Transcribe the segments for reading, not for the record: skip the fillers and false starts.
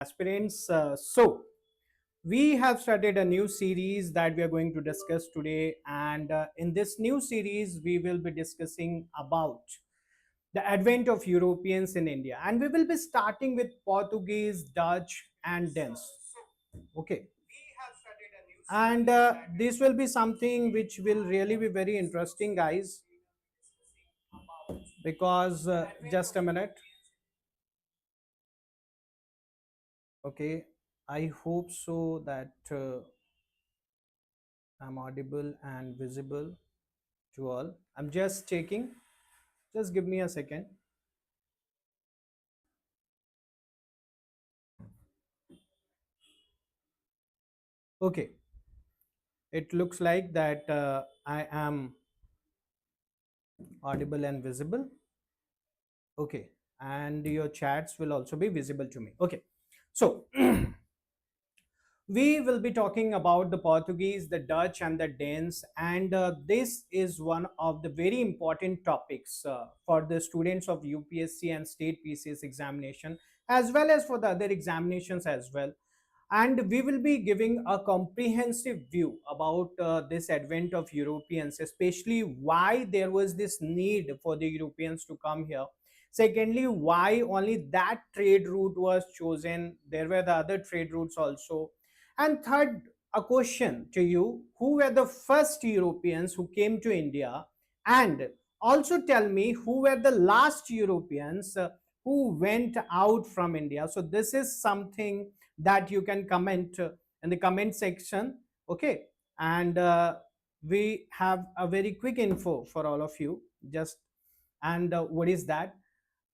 Aspirants. So we have started a new series that we are going to discuss today, and in this new series, we will be discussing about the advent of Europeans in India, and we will be starting with Portuguese, Dutch, and Danish. Okay, and this will be something which will really be very interesting, guys, because just a minute. Okay, I hope so that I'm audible and visible to all. I'm just checking. Just give me a second. Okay, it looks like that I am audible and visible. Okay, and your chats will also be visible to me. Okay, so we will be talking about the Portuguese, the Dutch, and the Danes, and this is one of the very important topics for the students of UPSC and state PCS examination, as well as for the other examinations as well. And we will be giving a comprehensive view about this advent of Europeans, especially why there was this need for the Europeans to come here. Secondly, why only that trade route was chosen. There were the other trade routes also. And third, a question to you: who were the first Europeans who came to India? And also tell me who were the last Europeans who went out from India. So this is something that you can comment in the comment section. Okay, and we have a very quick info for all of you. Just and what is that?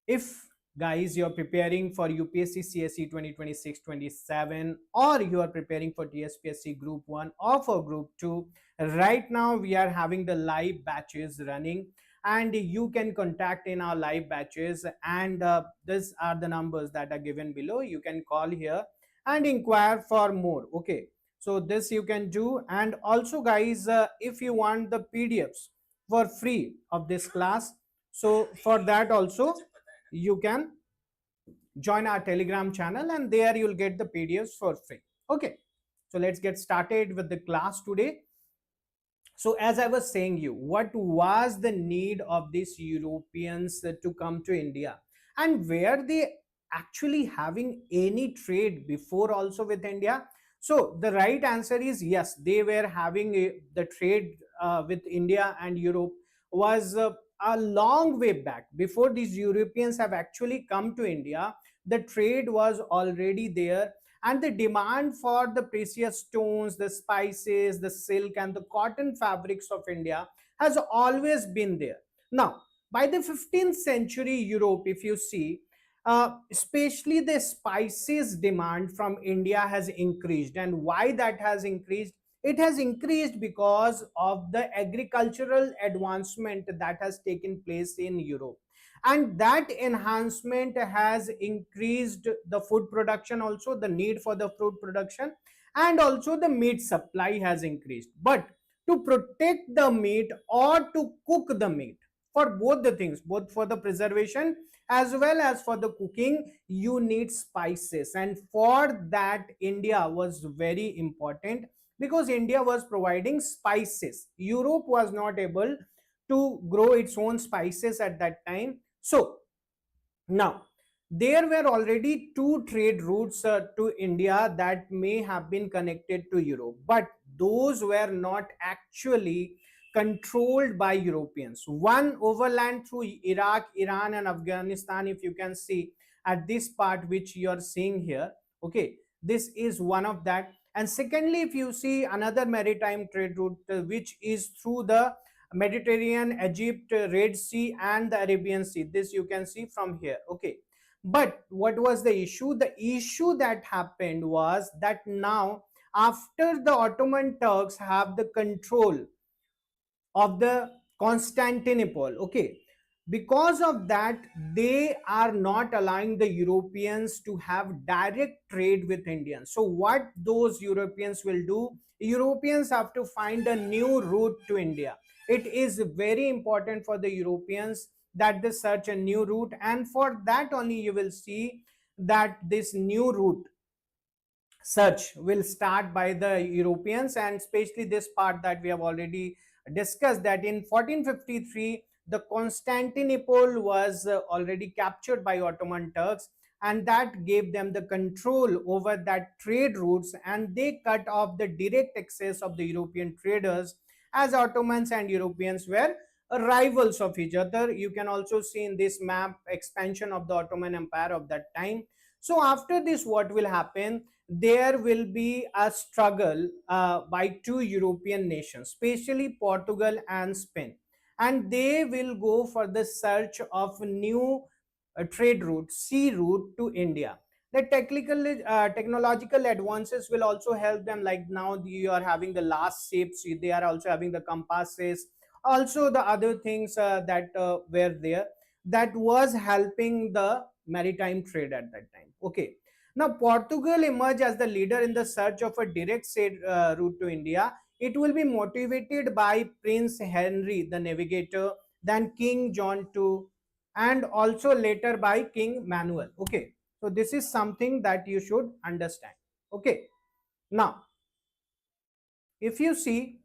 If guys you're preparing for UPSC CSE 2026-27, or you are preparing for TSPSC Group 1 or for Group 2, right now we are having the live batches running, and you can contact in our live batches, and these are the numbers that are given below. You can call here and inquire for more. Okay, so this you can do. And also guys, if you want the PDFs for free of this class, so for that also you can join our Telegram channel, and there you'll get the PDFs for free. Okay, so let's get started with the class today. So as I was saying you, what was the need of these Europeans to come to India, and were they actually having any trade before also with India? So the right answer is yes, they were having the trade with India and Europe was a long way back. Before these Europeans have actually come to India, the trade was already there, and the demand for the precious stones, the spices, the silk, and the cotton fabrics of India has always been there. Now, by the 15th century Europe, if you see, especially the spices demand from India has increased. And why that has increased? It has increased because of the agricultural advancement that has taken place in Europe, and that enhancement has increased the food production, also the need for the food production, and also the meat supply has increased. But to protect the meat or to cook the meat, for both the things, both for the preservation as well as for the cooking, you need spices. And for that, India was very important, because India was providing spices. Europe was not able to grow its own spices at that time. So now there were already two trade routes to India that may have been connected to Europe, but those were not actually controlled by Europeans. One overland through Iraq, Iran, and Afghanistan, if you can see at this part which you are seeing here. Okay, this is one of that. And secondly, if you see another maritime trade route which is through the Mediterranean, Egypt, Red Sea, and the Arabian Sea. This you can see from here. Okay. But what was the issue? The issue that happened was that now, after the Ottoman Turks have the control of the Constantinople, okay, because of that, they are not allowing the Europeans to have direct trade with Indians. So what those Europeans will do, Europeans have to find a new route to India. It is very important for the Europeans that they search a new route, and for that only you will see that this new route search will start by the Europeans, and especially this part that we have already discussed, that in 1453 the Constantinople was already captured by Ottoman Turks, and that gave them the control over that trade routes, and they cut off the direct access of the European traders, as Ottomans and Europeans were rivals of each other. You can also see in this map expansion of the Ottoman Empire of that time. So after this, what will happen? There will be a struggle by two European nations, especially Portugal and Spain, and they will go for the search of new trade route, sea route to India. The technological advances will also help them. Like now, you are having the last shapes; they are also having the compasses. Also, the other things that were there, that was helping the maritime trade at that time. Okay. Now, Portugal emerged as the leader in the search of a direct route to India. It will be motivated by Prince Henry, the navigator, then King John II, and also later by King Manuel. Okay, so this is something that you should understand. Okay, now if you see,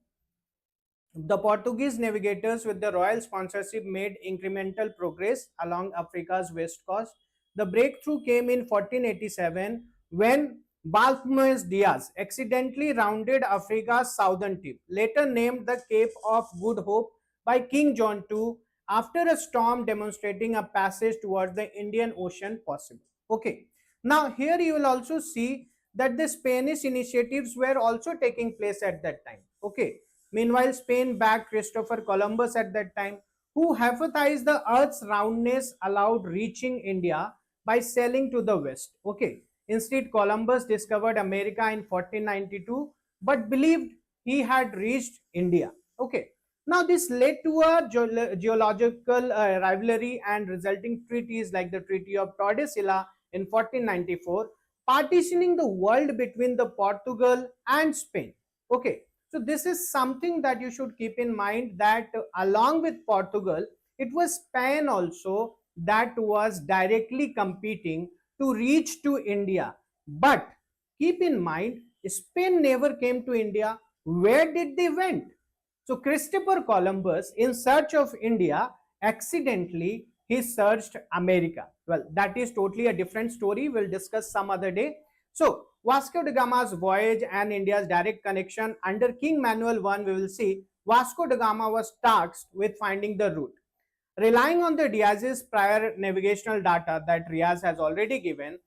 the Portuguese navigators with the royal sponsorship made incremental progress along Africa's west coast. The breakthrough came in 1487 when Barthelmeus Diaz accidentally rounded Africa's southern tip, later named the Cape of Good Hope by King John II, after a storm demonstrating a passage towards the Indian Ocean possible. Okay, now here you will also see that the Spanish initiatives were also taking place at that time. Okay, meanwhile, Spain backed Christopher Columbus at that time, who hypothesized the Earth's roundness allowed reaching India by sailing to the west. Okay. Instead, Columbus discovered America in 1492, but believed he had reached India. Okay. Now, this led to a geological rivalry and resulting treaties like the Treaty of Tordesillas in 1494, partitioning the world between the Portugal and Spain. Okay, so this is something that you should keep in mind, that along with Portugal, it was Spain also that was directly competing to reach to India. But keep in mind, Spain never came to India. Where did they went? So Christopher Columbus, in search of India, accidentally he searched America. Well, that is totally a different story. We'll discuss some other day. So Vasco da Gama's voyage and India's direct connection under King Manuel I, we will see Vasco da Gama was tasked with finding the route. Relying on the Diaz's prior navigational data that Riaz has already given,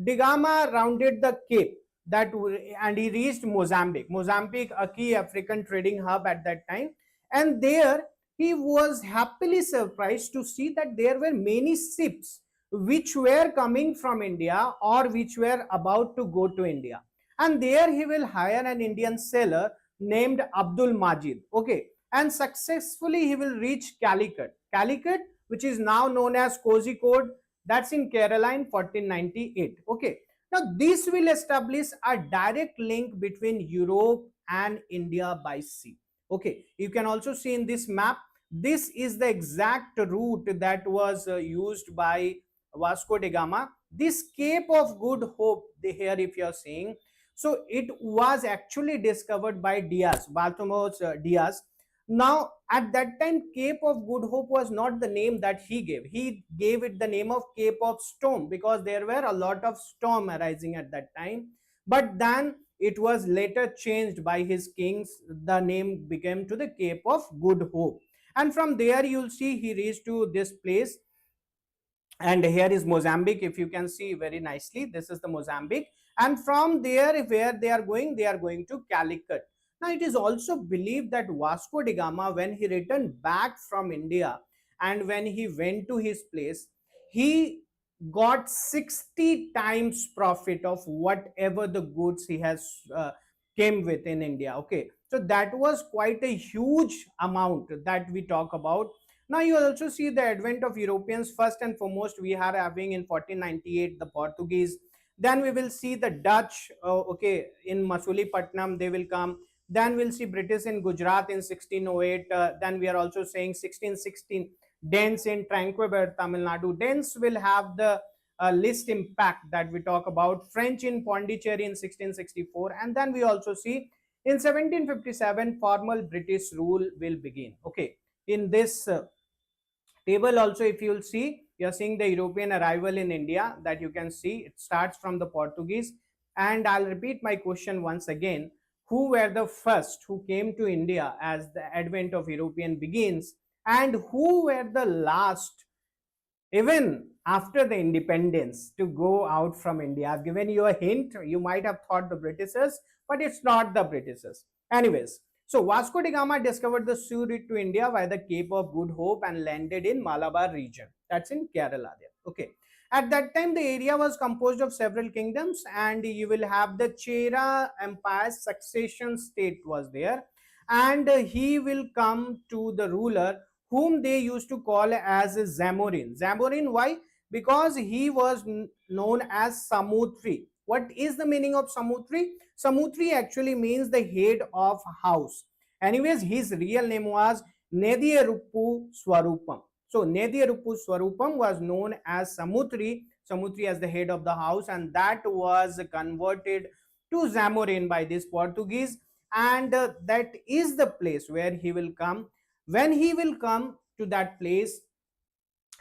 da Gama rounded the Cape and he reached Mozambique. Mozambique, a key African trading hub at that time, and there he was happily surprised to see that there were many ships which were coming from India or which were about to go to India. And there he will hire an Indian sailor named Abdul Majid. Okay, and successfully he will reach Calicut. Calicut, which is now known as Kozhikode, that's in Kerala in 1498. Okay, now this will establish a direct link between Europe and India by sea. Okay, you can also see in this map, this is the exact route that was used by Vasco da Gama. This Cape of Good Hope, here if you are seeing, so it was actually discovered by Diaz, Barthelmeus Diaz. Now, at that time, Cape of Good Hope was not the name that he gave. He gave it the name of Cape of Storm because there were a lot of storm arising at that time. But then it was later changed by his kings. The name became to the Cape of Good Hope. And from there, you'll see he reached to this place. And here is Mozambique, if you can see very nicely. This is the Mozambique. And from there, where they are going to Calicut. Now, it is also believed that Vasco da Gama, when he returned back from India and when he went to his place, he got 60 times profit of whatever the goods he has came with in India. Okay, so that was quite a huge amount that we talk about. Now you also see the advent of Europeans. First and foremost, we are having in 1498 the Portuguese. Then we will see the Dutch, okay, in Masulipatam, they will come. Then we'll see British in Gujarat in 1608. Then we are also saying 1616 Danes in Tranquebar, Tamil Nadu. Danes will have the list impact that we talk about French in Pondicherry in 1664, and then we also see in 1757 formal British rule will begin. Okay, in this table also, if you'll see, you're seeing the European arrival in India, that you can see it starts from the Portuguese. And I'll repeat my question once again: who were the first who came to India as the advent of European begins, and who were the last even after the independence to go out from India? I've given you a hint. You might have thought the Britishers, but it's not the Britishers. Anyways, so Vasco da Gama discovered the sea route to India via the Cape of Good Hope and landed in Malabar region. That's in Kerala there. Okay. At that time, the area was composed of several kingdoms, and you will have the Chera Empire's succession state was there, and he will come to the ruler whom they used to call as Zamorin. Zamorin, why? Because he was known as Samutri. What is the meaning of Samutri? Samutri actually means the head of house. Anyways, his real name was Nediyaruppu Swarupam. So Nediyaruppu Swarupam was known as Samutri, Samutri as the head of the house, and that was converted to Zamorin by this Portuguese, and that is the place where he will come. When he will come to that place,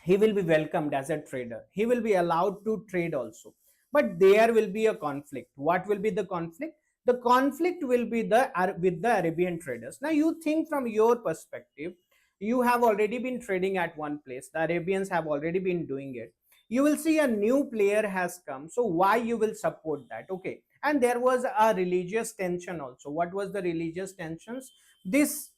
he will be welcomed as a trader. He will be allowed to trade also. But there will be a conflict. What will be the conflict? The conflict will be with the Arabian traders. Now you think from your perspective, you have already been trading at one place. The Arabians have already been doing it. You will see a new player has come. So why you will support that? Okay. And there was a religious tension also. What was the religious tensions? This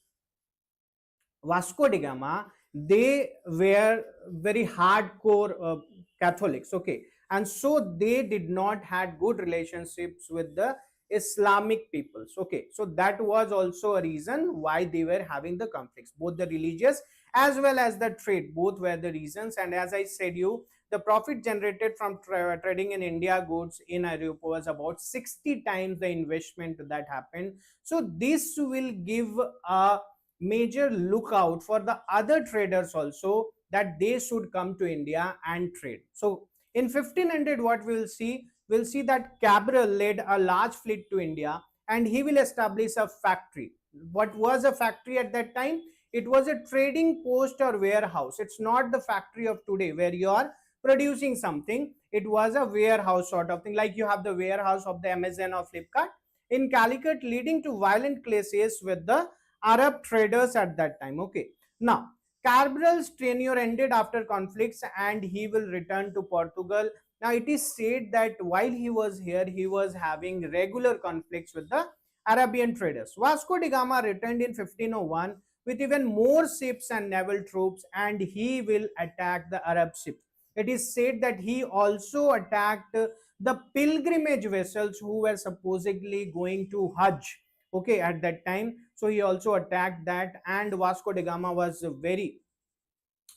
Vasco da Gama, they were very hardcore Catholics, okay, and so they did not had good relationships with the Islamic peoples, okay, so that was also a reason why they were having the conflicts. Both the religious as well as the trade, both were the reasons. And as I said you, the profit generated from trading in India goods in Europe was about 60 times the investment that happened. So this will give a major lookout for the other traders also, that they should come to India and trade. So in 1500, what we'll see that Cabral led a large fleet to India, and he will establish a factory. What was a factory at that time? It was a trading post or warehouse. It's not the factory of today where you are producing something. It was a warehouse sort of thing, like you have the warehouse of the Amazon or Flipkart in Calicut, leading to violent clashes with the Arab traders at that time. Okay. Now, Cabral's tenure ended after conflicts, and he will return to Portugal. Now, it is said that while he was here, he was having regular conflicts with the Arabian traders. Vasco da Gama returned in 1501 with even more ships and naval troops, and he will attack the Arab ships. It is said that he also attacked the pilgrimage vessels who were supposedly going to Hajj, okay, at that time. So he also attacked that, and Vasco da Gama was very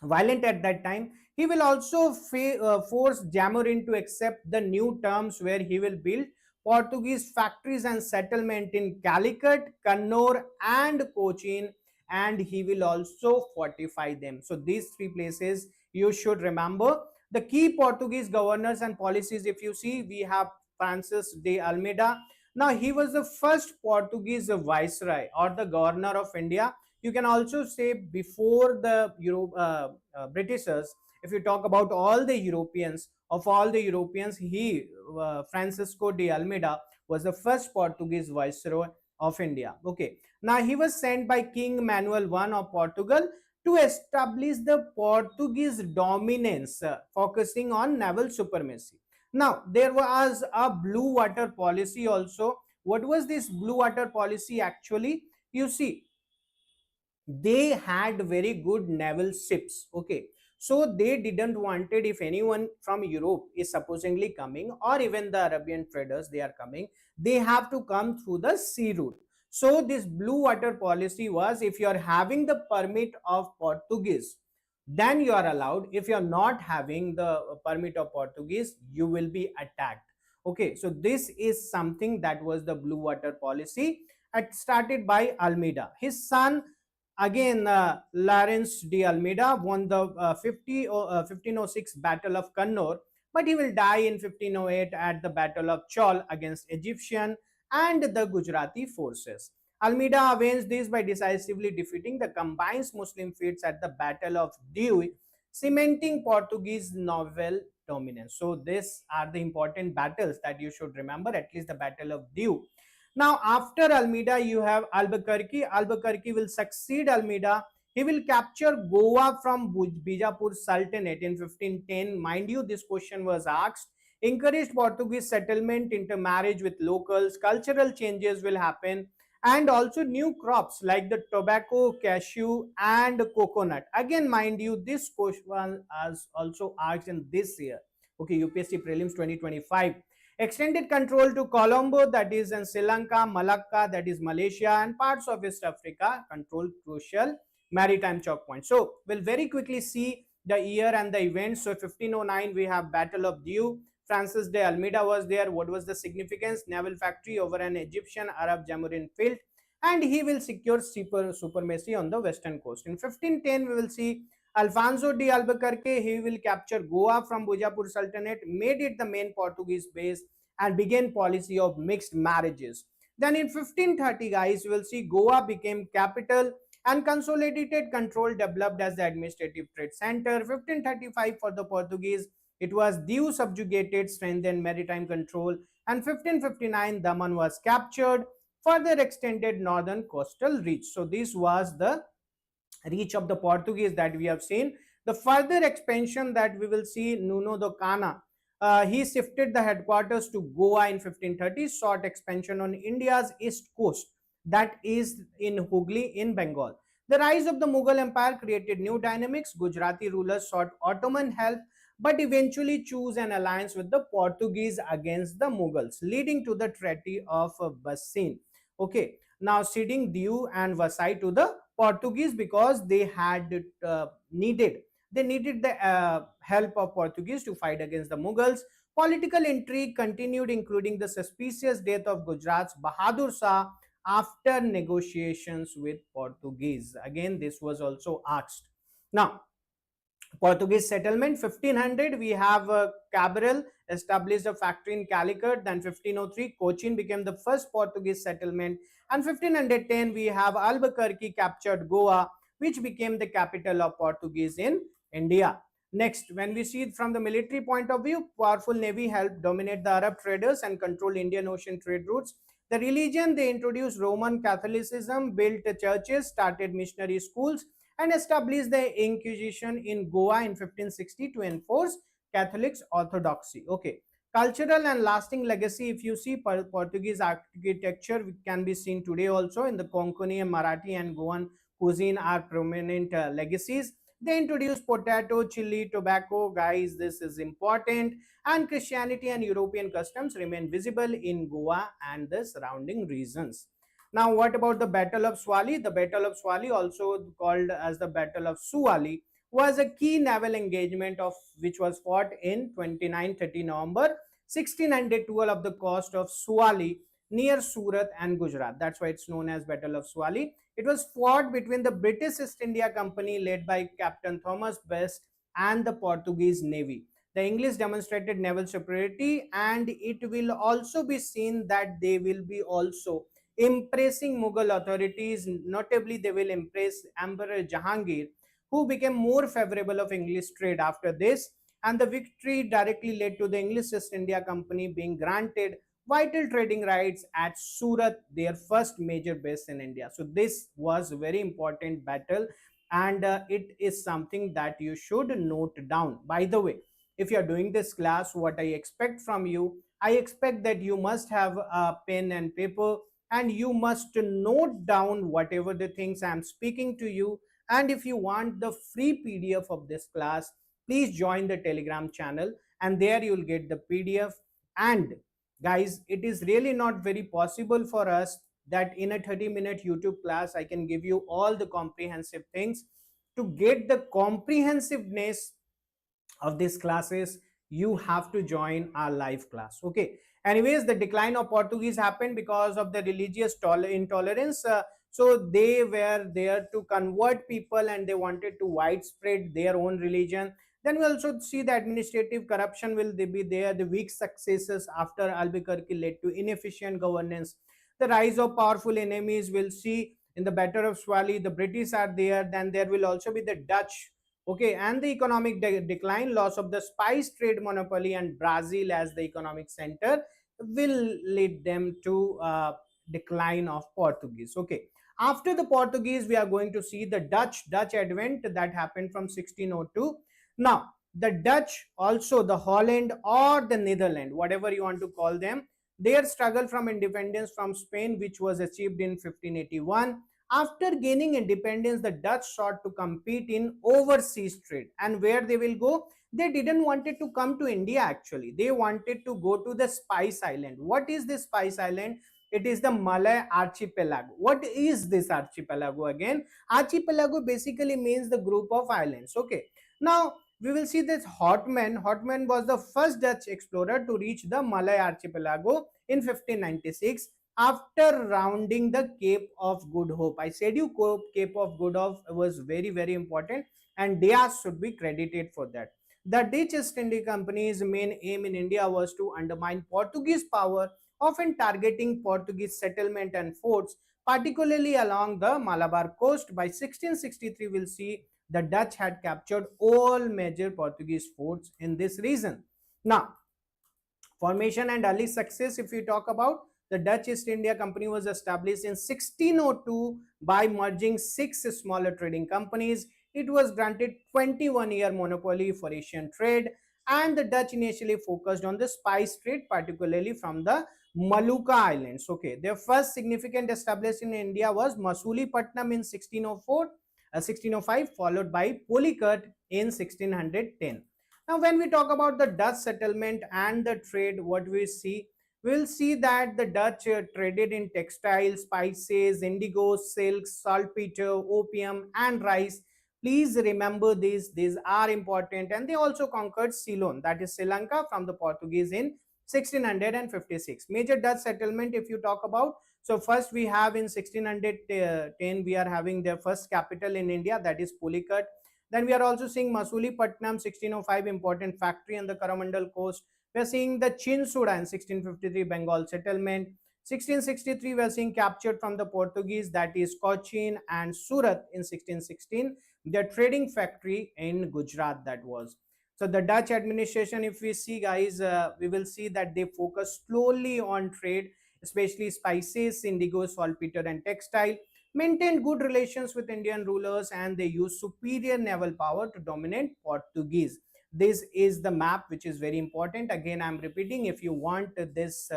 violent at that time. He will also force Jamorin to accept the new terms, where he will build Portuguese factories and settlement in Calicut, Kannur and Cochin, and he will also fortify them. So these three places you should remember. The key Portuguese governors and policies, if you see, we have Francis de Almeida. Now he was the first Portuguese viceroy or the governor of India. You can also say before the Britishers, if you talk about all the Europeans, of all the Europeans, he, Francisco de Almeida, was the first Portuguese viceroy of India. Okay. Now he was sent by King Manuel I of Portugal to establish the Portuguese dominance, focusing on naval supremacy. Now, there was a blue water policy also. What was this blue water policy actually? You see, they had very good naval ships, okay, so they didn't wanted, if anyone from Europe is supposedly coming, or even the Arabian traders, they are coming, they have to come through the sea route. So this blue water policy was, if you are having the permit of Portuguese, then you are allowed. If you are not having the permit of Portuguese, you will be attacked. Okay, so this is something that was the blue water policy. It started by Almeida. His son, again, Lawrence de Almeida, won the 1506 Battle of Kannur, but he will die in 1508 at the Battle of Chol against Egyptian and the Gujarati forces. Almeida avenged this by decisively defeating the combined Muslim fleets at the Battle of Deu, cementing Portuguese naval dominance. So these are the important battles that you should remember, at least the Battle of Deu. Now, after Almeida, you have Albuquerque. Albuquerque will succeed Almeida. He will capture Goa from Bijapur Sultanate in 1510. Mind you, this question was asked. Encouraged Portuguese settlement, intermarriage with locals, cultural changes will happen, and also new crops like the tobacco, cashew, and coconut. Again, mind you, this question was also asked in this year. Okay, UPSC Prelims 2025. Extended control to Colombo, that is in Sri Lanka, Malacca, that is Malaysia, and parts of East Africa, control crucial maritime choke points. So we'll very quickly see the year and the events. So 1509, we have Battle of Deu. Francis de Almeida was there. What was the significance? Naval factory over an Egyptian Arab Jamurin field, and he will secure supremacy on the western coast. In 1510, we will see Alfonso de Albuquerque. He will capture Goa from Bijapur Sultanate, made it the main Portuguese base, and began policy of mixed marriages. Then in 1530, guys, we will see Goa became capital and consolidated control developed as the administrative trade center. 1535 for the Portuguese, it was Diu subjugated, strengthened maritime control, and 1559 Daman was captured, further extended northern coastal reach. So this was the reach of the Portuguese that we have seen. The further expansion that we will see, Nuno do Cana, he shifted the headquarters to Goa in 1530, sought expansion on India's east coast, that is in Hooghly in Bengal. The rise of the Mughal Empire created new dynamics. Gujarati rulers sought Ottoman help, but eventually chose an alliance with the Portuguese against the Mughals, leading to the Treaty of Bassein. Okay, now ceding Diu and Vasai to the Portuguese because they had needed the help of Portuguese to fight against the Mughals. Political intrigue continued, including the suspicious death of Gujarat's Bahadur Shah after negotiations with Portuguese. Again, this was also asked. Now, Portuguese settlement 1500, we have Cabral established a factory in Calicut. Then 1503, Cochin became the first Portuguese settlement, and 1510 we have Albuquerque captured Goa, which became the capital of Portuguese in India. Next, when we see it from the military point of view, powerful navy helped dominate the Arab traders and control Indian Ocean trade routes. The religion, they introduced Roman Catholicism, built churches, started missionary schools, and established the Inquisition in Goa in 1560 to enforce Catholic orthodoxy. Okay, cultural and lasting legacy. If you see, Portuguese architecture can be seen today also in the Konkani, Marathi, and Goan cuisine are prominent legacies. They introduced potato, chili, tobacco. Guys, this is important. And Christianity and European customs remain visible in Goa and the surrounding regions. Now, what about the Battle of Swali? The Battle of Swali, also called as the Battle of Suwali, was a key naval engagement of which was fought in 29-30 November 1612 of the coast of Suwali near Surat and Gujarat. That's why it's known as Battle of Swali. It was fought between the British East India Company led by Captain Thomas Best and the Portuguese Navy. The English demonstrated naval superiority, and it will also be seen that they will be also impressing Mughal authorities. Notably, they will impress Emperor Jahangir, who became more favorable of English trade after this, and the victory directly led to the English East India Company being granted vital trading rights at Surat, their first major base in India. So this was a very important battle, and it is something that you should note down. By the way, if you are doing this class, what I expect from you, I expect that you must have a pen and paper, and you must note down whatever the things I am speaking to you. And if you want the free PDF of this class, please join the Telegram channel, and there you will get the PDF. And guys, it is really not very possible for us that in a 30-minute YouTube class I can give you all the comprehensive things. To get the comprehensiveness of these classes, you have to join our live class. Okay, anyways, the decline of Portuguese happened because of the religious intolerance. So they were there to convert people, and they wanted to widespread their own religion. Then we also see the administrative corruption will be there. The weak successes after Albuquerque led to inefficient governance. The rise of powerful enemies will see in the Battle of Swally. The British are there. Then there will also be the Dutch. Okay, and the economic decline, loss of the spice trade monopoly, and Brazil as the economic center will lead them to decline of Portuguese. Okay, after the Portuguese, we are going to see the Dutch advent that happened from 1602. Now, the Dutch, also the Holland or the Netherlands, whatever you want to call them, their struggle from independence from Spain, which was achieved in 1581. After gaining independence, the Dutch sought to compete in overseas trade. And where they will go? They didn't wanted to come to India actually. They wanted to go to the Spice Island. What is the Spice Island? It is the Malay archipelago. What is this archipelago again? Archipelago basically means the group of islands. Okay. Now we will see this Hotman. Hotman was the first Dutch explorer to reach the Malay archipelago in 1596 after rounding the Cape of Good Hope. I said you Cape of Good Hope was very, very important, and Diaz should be credited for that. The Dutch East India Company's main aim in India was to undermine Portuguese power, often targeting Portuguese settlement and forts, particularly along the Malabar coast. By 1663, we'll see the Dutch had captured all major Portuguese forts in this region. Now, formation and early success, if we talk about, the Dutch East India Company was established in 1602 by merging six smaller trading companies. It was granted 21-year monopoly for Asian trade, and the Dutch initially focused on the spice trade, particularly from the Maluka Islands. Okay, their first significant established in India was Masulipatam in 1604, 1605, followed by Pulicat in 1610. Now, when we talk about the Dutch settlement and the trade, what we see, we'll see that the Dutch traded in textiles, spices, indigo, silks, saltpeter, opium, and rice. Please remember these are important. And they also conquered Ceylon, that is Sri Lanka, from the Portuguese in 1656. Major Dutch settlement, if you talk about, so first we have in 1610, we are having their first capital in India, that is Pulicat. Then we are also seeing Masulipatam, 1605, important factory on the Coromandel coast. We are seeing the Chinsuda in 1653, Bengal settlement. 1663, we are seeing captured from the Portuguese, that is Cochin and Surat in 1616, the trading factory in Gujarat that was. So the Dutch administration, if we see guys, we will see that they focus slowly on trade, especially spices, indigo, saltpeter and textile, maintained good relations with Indian rulers, and they used superior naval power to dominate Portuguese. This is the map which is very important. Again, I'm repeating, if you want this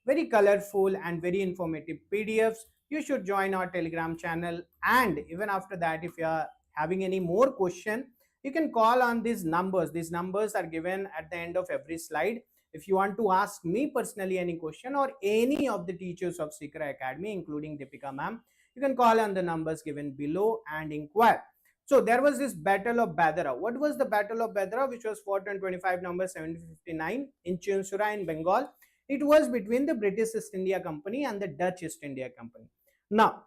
very colorful and very informative PDFs, you should join our Telegram channel. And even after that, if you are having any more question, you can call on these numbers. These numbers are given at the end of every slide. If you want to ask me personally any question, or any of the teachers of Shikara Academy, including Deepika ma'am, you can call on the numbers given below and inquire. So there was this Battle of Badara. What was the Battle of Badara, which was fought on 25 November 1759 in Chinsura in Bengal? It was between the British East India Company and the Dutch East India Company. Now,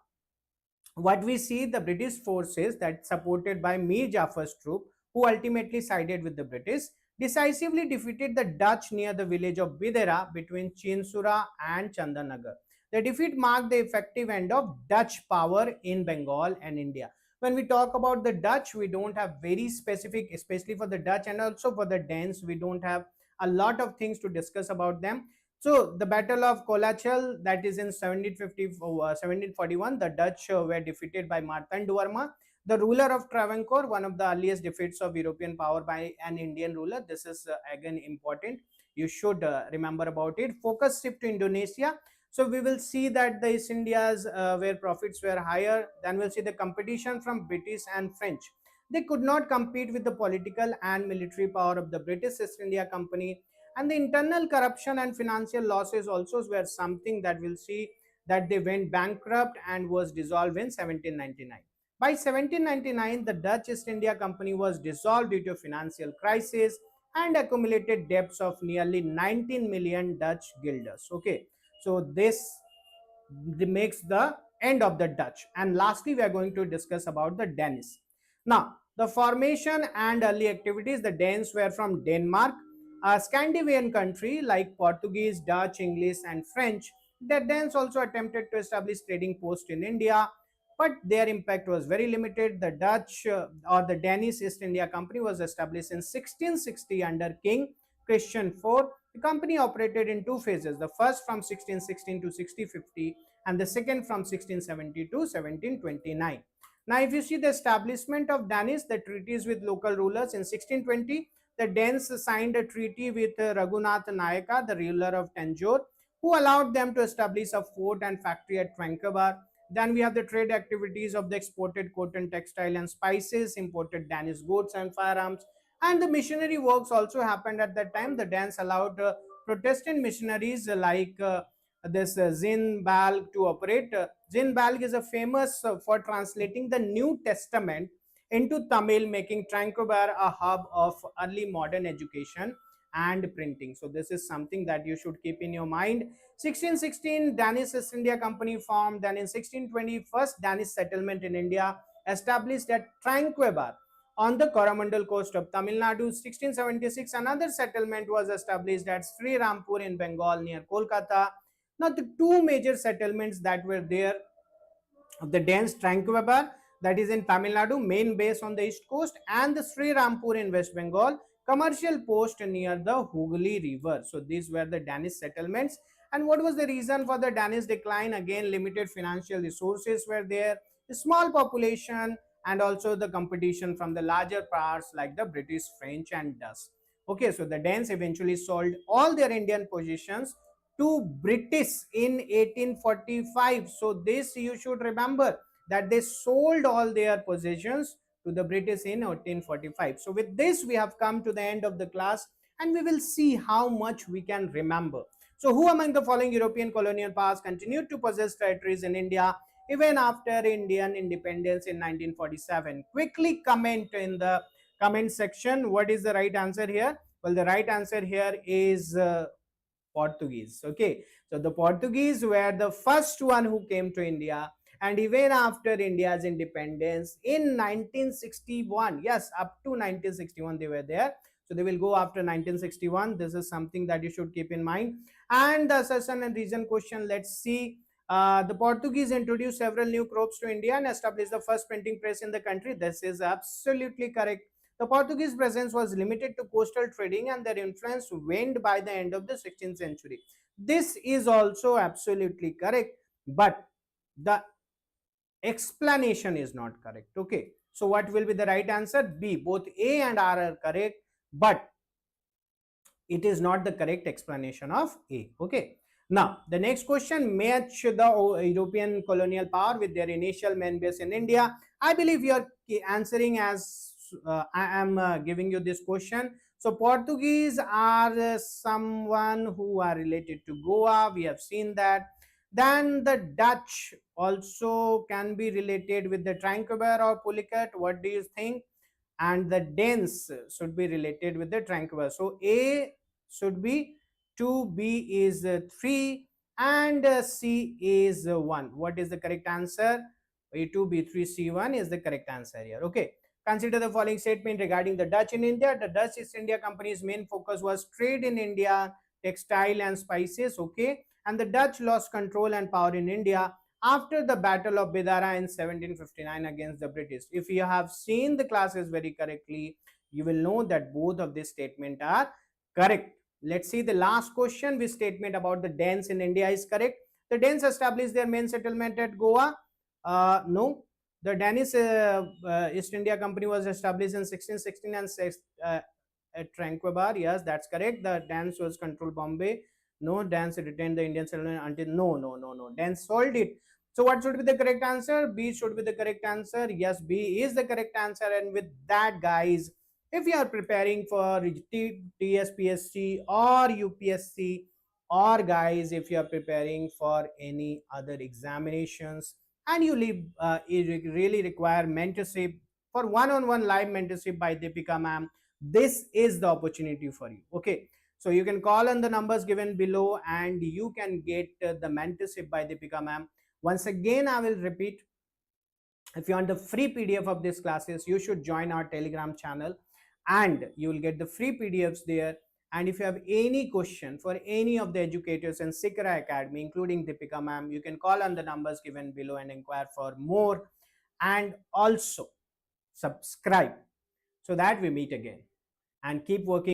what we see, the British forces that supported by Mir Jafar's troop, who ultimately sided with the British, decisively defeated the Dutch near the village of Bidera between Chinsura and Chandanagar. The defeat marked the effective end of Dutch power in Bengal and India. When we talk about the Dutch, we don't have very specific, especially for the Dutch and also for the Danes, we don't have a lot of things to discuss about them. So the Battle of Colonial, that is in 1741, the Dutch were defeated by Martandu the ruler of Travancore, one of the earliest defeats of European power by an Indian ruler. This is again important. You should remember about it. Focus shift to Indonesia. So we will see that the East Indias where profits were higher. Then we'll see the competition from British and French. They could not compete with the political and military power of the British East India Company. And the internal corruption and financial losses also were something that we'll see that they went bankrupt and was dissolved in 1799. By 1799, the Dutch East India Company was dissolved due to financial crisis and accumulated debts of nearly 19 million Dutch guilders. Okay, so this makes the end of the Dutch. And lastly, we are going to discuss about the Danish. Now, The formation and early activities, the Danes were from Denmark, a Scandinavian country like Portuguese, Dutch, English, and French. The Danes also attempted to establish trading posts in India, but their impact was very limited. The Dutch or the Danish East India Company was established in 1660 under King Christian IV. The company operated in two phases, the first from 1616 to 1650 and the second from 1670 to 1729. Now, if you see the establishment of Danish, the treaties with local rulers in 1620, the Danes signed a treaty with Raghunath Nayaka, the ruler of Tanjore, who allowed them to establish a fort and factory at Tranquebar. Then we have the trade activities of the exported cotton, textile, and spices, imported Danish goods and firearms. And the missionary works also happened at that time. The Danes allowed Protestant missionaries like this Zin Balg to operate. Zin Balg is a famous for translating the New Testament into Tamil, making Tranquebar a hub of early modern education and printing. So this is something that you should keep in your mind. 1616, Danish East India Company formed. Then in 1620, first Danish settlement in India established at Tranquebar on the Coromandel coast of Tamil Nadu. 1676, another settlement was established at Sri Rampur in Bengal near Kolkata. Now, the two major settlements that were there of the Danes, Tranquebar, that is in Tamil Nadu, main base on the east coast, and the Sri Rampur in West Bengal, commercial post near the Hooghly River. So these were the Danish settlements. And what was the reason for the Danish decline? Again, limited financial resources were there, a small population, and also the competition from the larger powers like the British, French, and Dutch. Okay, so the Danes eventually sold all their Indian possessions to British in 1845. So this you should remember that they sold all their possessions to the British in 1845. So with this we have come to the end of the class and we will see how much we can remember. So who among the following European colonial powers continued to possess territories in India even after Indian independence in 1947? Quickly comment in the comment section what is the right answer here. Well, the right answer here is Portuguese. Okay, so the Portuguese were the first one who came to India, and even after India's independence in 1961, yes, up to 1961 they were there. So they will go after 1961. This is something that you should keep in mind. And the session and reason question, let's see. The Portuguese introduced several new crops to India and established the first printing press in the country. This is absolutely correct. The Portuguese presence was limited to coastal trading and their influence waned by the end of the 16th century. This is also absolutely correct, but the explanation is not correct. Okay, so what will be the right answer? B. Both A and R are correct, but it is not the correct explanation of A. Okay. Now, the next question, match the European colonial power with their initial main base in India. I believe you are answering as I am giving you this question. So, Portuguese are someone who are related to Goa. We have seen that. Then the Dutch also can be related with the Tranquebar or Pulicat. What do you think? And the Danes should be related with the Tranquebar. So, A should be 2, B is 3, and C is 1. What is the correct answer? A2, B3, C1 is the correct answer here. Okay. Consider the following statement regarding the Dutch in India. The Dutch East India Company's main focus was trade in India, textile and spices. Okay. And the Dutch lost control and power in India after the Battle of Bidara in 1759 against the British. If you have seen the classes very correctly, you will know that both of these statements are correct. Let's see the last question. Which statement about the Danes in India is correct? The Danes established their main settlement at Goa. No. The Danish East India Company was established in 1616 and at Tranquebar. Yes, that's correct. The Danes was controlled Bombay. No, Danes retained the Indian settlement until no. Danes sold it. So what should be the correct answer? B should be the correct answer. Yes, B is the correct answer. And with that, guys, if you are preparing for TSPSC or UPSC, or guys, if you are preparing for any other examinations and you really require mentorship for one-on-one live mentorship by Deepika ma'am, this is the opportunity for you. Okay, so you can call on the numbers given below and you can get the mentorship by Deepika ma'am. Once again, I will repeat, If you want the free PDF of these classes, you should join our Telegram channel and you will get the free PDFs there. And if you have any question for any of the educators in Shikara Academy, including Deepika ma'am, you can call on the numbers given below and inquire for more. And also subscribe so that we meet again, and keep working